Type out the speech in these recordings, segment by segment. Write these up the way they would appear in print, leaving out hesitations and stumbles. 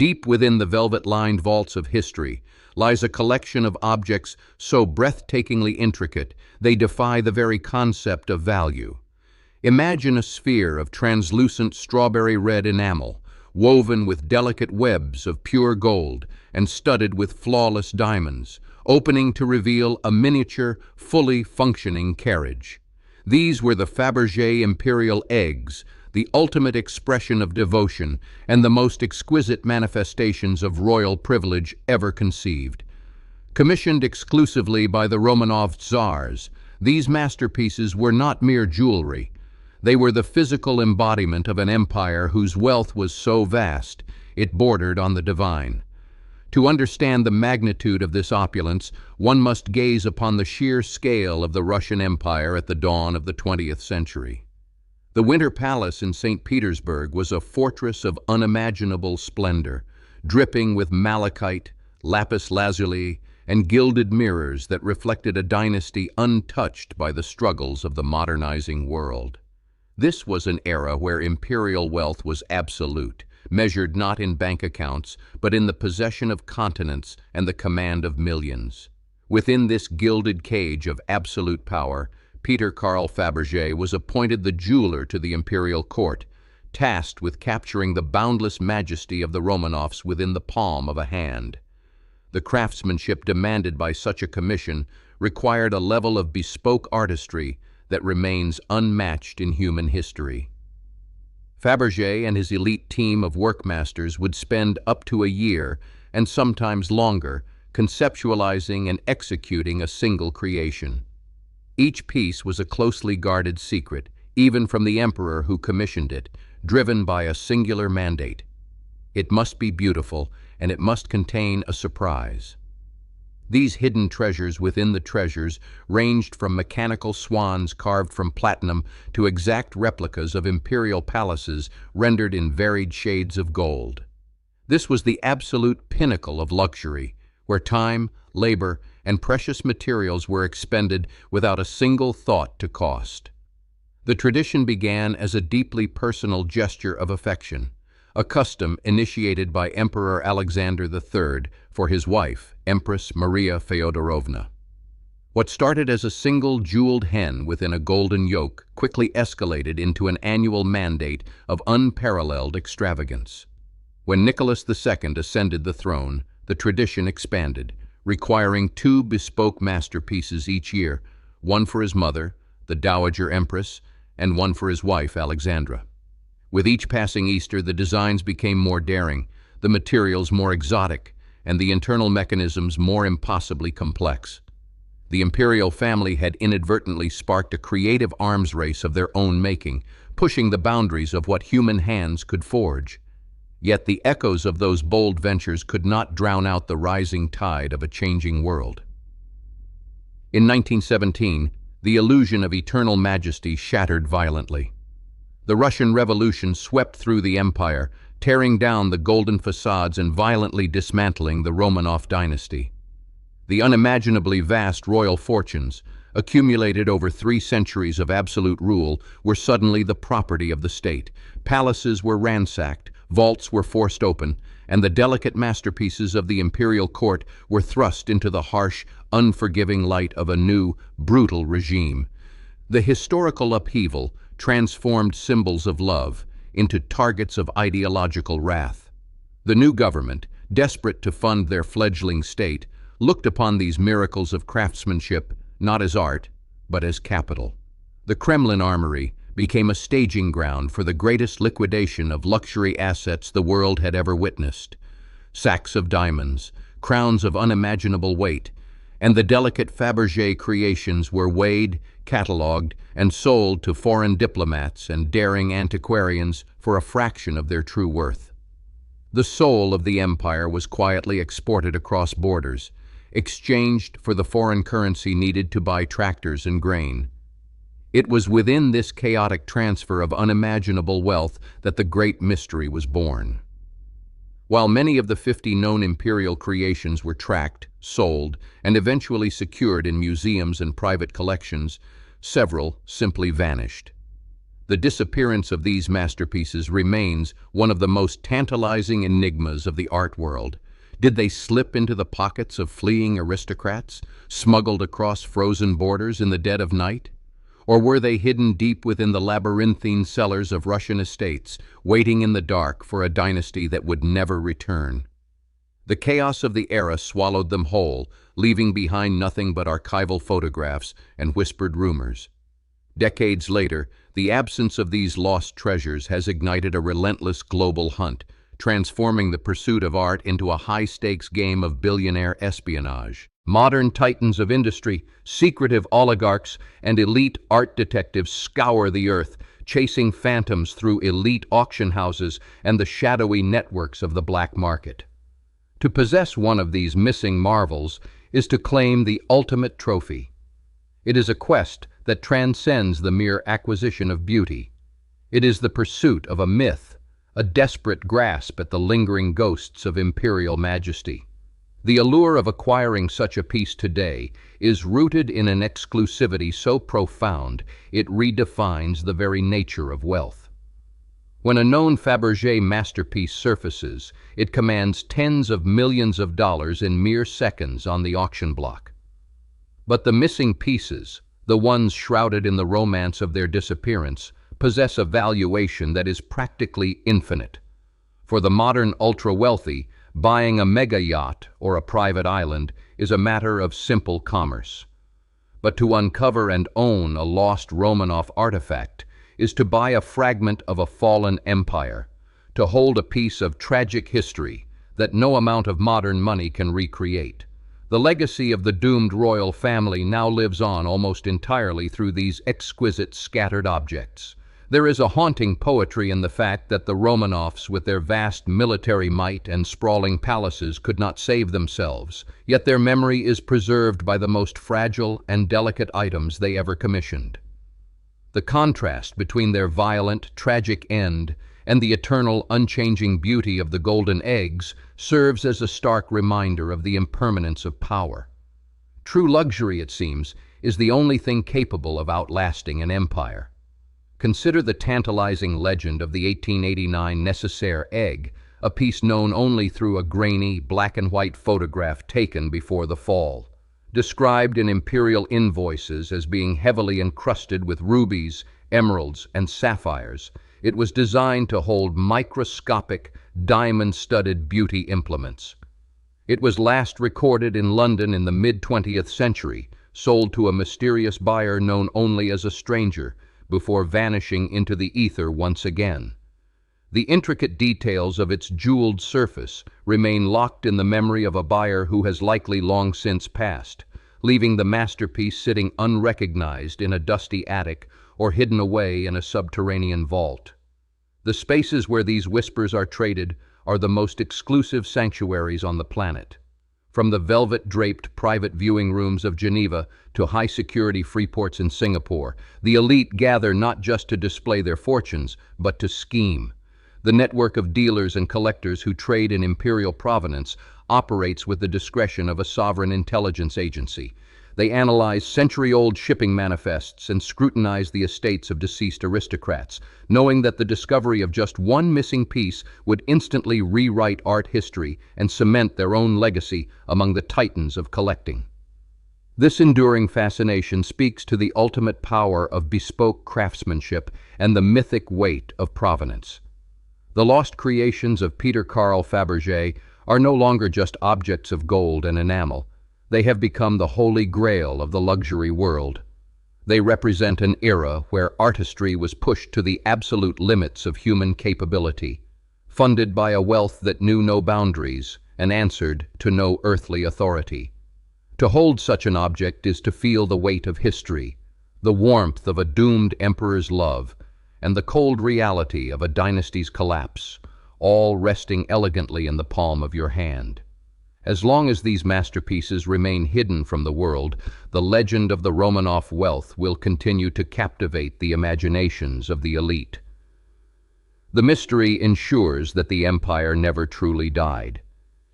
Deep within the velvet-lined vaults of history lies a collection of objects so breathtakingly intricate they defy the very concept of value. Imagine a sphere of translucent strawberry-red enamel, woven with delicate webs of pure gold and studded with flawless diamonds, opening to reveal a miniature, fully functioning carriage. These were the Fabergé imperial eggs, the ultimate expression of devotion and the most exquisite manifestations of royal privilege ever conceived. Commissioned exclusively by the Romanov Tsars, these masterpieces were not mere jewelry. They were the physical embodiment of an empire whose wealth was so vast it bordered on the divine. To understand the magnitude of this opulence, one must gaze upon the sheer scale of the Russian Empire at the dawn of the 20th century. The Winter Palace in St. Petersburg was a fortress of unimaginable splendor, dripping with malachite, lapis lazuli, and gilded mirrors that reflected a dynasty untouched by the struggles of the modernizing world. This was an era where imperial wealth was absolute, measured not in bank accounts, but in the possession of continents and the command of millions. Within this gilded cage of absolute power, Peter Carl Fabergé was appointed the jeweler to the imperial court, tasked with capturing the boundless majesty of the Romanovs within the palm of a hand. The craftsmanship demanded by such a commission required a level of bespoke artistry that remains unmatched in human history. Fabergé and his elite team of workmasters would spend up to a year, and sometimes longer, conceptualizing and executing a single creation. Each piece was a closely guarded secret, even from the emperor who commissioned it, driven by a singular mandate. It must be beautiful, and it must contain a surprise. These hidden treasures within the treasures ranged from mechanical swans carved from platinum to exact replicas of imperial palaces rendered in varied shades of gold. This was the absolute pinnacle of luxury, where time, labor, and precious materials were expended without a single thought to cost. The tradition began as a deeply personal gesture of affection, a custom initiated by Emperor Alexander III for his wife, Empress Maria Feodorovna. What started as a single jeweled hen within a golden yoke quickly escalated into an annual mandate of unparalleled extravagance. When Nicholas II ascended the throne, the tradition expanded, requiring 2 bespoke masterpieces each year, one for his mother, the Dowager Empress, and one for his wife, Alexandra. With each passing Easter, the designs became more daring, the materials more exotic, and the internal mechanisms more impossibly complex. The imperial family had inadvertently sparked a creative arms race of their own making, pushing the boundaries of what human hands could forge. Yet the echoes of those bold ventures could not drown out the rising tide of a changing world. In 1917, the illusion of eternal majesty shattered violently. The Russian Revolution swept through the empire, tearing down the golden facades and violently dismantling the Romanov dynasty. The unimaginably vast royal fortunes, accumulated over 3 centuries of absolute rule, were suddenly the property of the state. Palaces were ransacked, vaults were forced open, and the delicate masterpieces of the imperial court were thrust into the harsh, unforgiving light of a new, brutal regime. The historical upheaval transformed symbols of love into targets of ideological wrath. The new government, desperate to fund their fledgling state, looked upon these miracles of craftsmanship not as art, but as capital. The Kremlin armory became a staging ground for the greatest liquidation of luxury assets the world had ever witnessed. Sacks of diamonds, crowns of unimaginable weight, and the delicate Fabergé creations were weighed, catalogued, and sold to foreign diplomats and daring antiquarians for a fraction of their true worth. The soul of the empire was quietly exported across borders, exchanged for the foreign currency needed to buy tractors and grain. It was within this chaotic transfer of unimaginable wealth that the great mystery was born. While many of the 50 known imperial creations were tracked, sold, and eventually secured in museums and private collections, several simply vanished. The disappearance of these masterpieces remains one of the most tantalizing enigmas of the art world. Did they slip into the pockets of fleeing aristocrats, smuggled across frozen borders in the dead of night? Or were they hidden deep within the labyrinthine cellars of Russian estates, waiting in the dark for a dynasty that would never return? The chaos of the era swallowed them whole, leaving behind nothing but archival photographs and whispered rumors. Decades later, the absence of these lost treasures has ignited a relentless global hunt, transforming the pursuit of art into a high-stakes game of billionaire espionage. Modern titans of industry, secretive oligarchs, and elite art detectives scour the earth, chasing phantoms through elite auction houses and the shadowy networks of the black market. To possess one of these missing marvels is to claim the ultimate trophy. It is a quest that transcends the mere acquisition of beauty. It is the pursuit of a myth, a desperate grasp at the lingering ghosts of imperial majesty. The allure of acquiring such a piece today is rooted in an exclusivity so profound it redefines the very nature of wealth. When a known Fabergé masterpiece surfaces, it commands tens of millions of dollars in mere seconds on the auction block. But the missing pieces, the ones shrouded in the romance of their disappearance, possess a valuation that is practically infinite. For the modern ultra-wealthy, buying a mega yacht or a private island is a matter of simple commerce. But to uncover and own a lost Romanov artifact is to buy a fragment of a fallen empire, to hold a piece of tragic history that no amount of modern money can recreate. The legacy of the doomed royal family now lives on almost entirely through these exquisite scattered objects. There is a haunting poetry in the fact that the Romanovs, with their vast military might and sprawling palaces, could not save themselves, yet their memory is preserved by the most fragile and delicate items they ever commissioned. The contrast between their violent, tragic end and the eternal, unchanging beauty of the golden eggs serves as a stark reminder of the impermanence of power. True luxury, it seems, is the only thing capable of outlasting an empire. Consider the tantalizing legend of the 1889 Necessaire egg, a piece known only through a grainy, black-and-white photograph taken before the fall. Described in imperial invoices as being heavily encrusted with rubies, emeralds, and sapphires, it was designed to hold microscopic, diamond-studded beauty implements. It was last recorded in London in the mid-20th century, sold to a mysterious buyer known only as a stranger, before vanishing into the ether once again. The intricate details of its jeweled surface remain locked in the memory of a buyer who has likely long since passed, leaving the masterpiece sitting unrecognized in a dusty attic or hidden away in a subterranean vault. The spaces where these whispers are traded are the most exclusive sanctuaries on the planet. From the velvet-draped private viewing rooms of Geneva to high-security free ports in Singapore, the elite gather not just to display their fortunes, but to scheme. The network of dealers and collectors who trade in imperial provenance operates with the discretion of a sovereign intelligence agency. They analyze century-old shipping manifests and scrutinize the estates of deceased aristocrats, knowing that the discovery of just one missing piece would instantly rewrite art history and cement their own legacy among the titans of collecting. This enduring fascination speaks to the ultimate power of bespoke craftsmanship and the mythic weight of provenance. The lost creations of Peter Carl Fabergé are no longer just objects of gold and enamel. They have become the holy grail of the luxury world. They represent an era where artistry was pushed to the absolute limits of human capability, funded by a wealth that knew no boundaries and answered to no earthly authority. To hold such an object is to feel the weight of history, the warmth of a doomed emperor's love, and the cold reality of a dynasty's collapse, all resting elegantly in the palm of your hand. As long as these masterpieces remain hidden from the world, the legend of the Romanov wealth will continue to captivate the imaginations of the elite. The mystery ensures that the empire never truly died.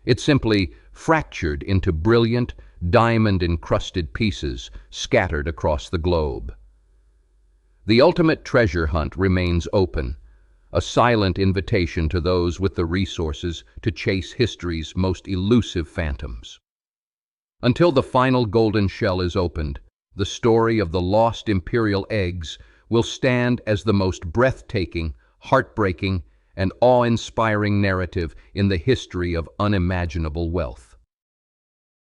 It simply fractured into brilliant, diamond-encrusted pieces scattered across the globe. The ultimate treasure hunt remains open, a silent invitation to those with the resources to chase history's most elusive phantoms. Until the final golden shell is opened, the story of the lost imperial eggs will stand as the most breathtaking, heartbreaking, and awe-inspiring narrative in the history of unimaginable wealth.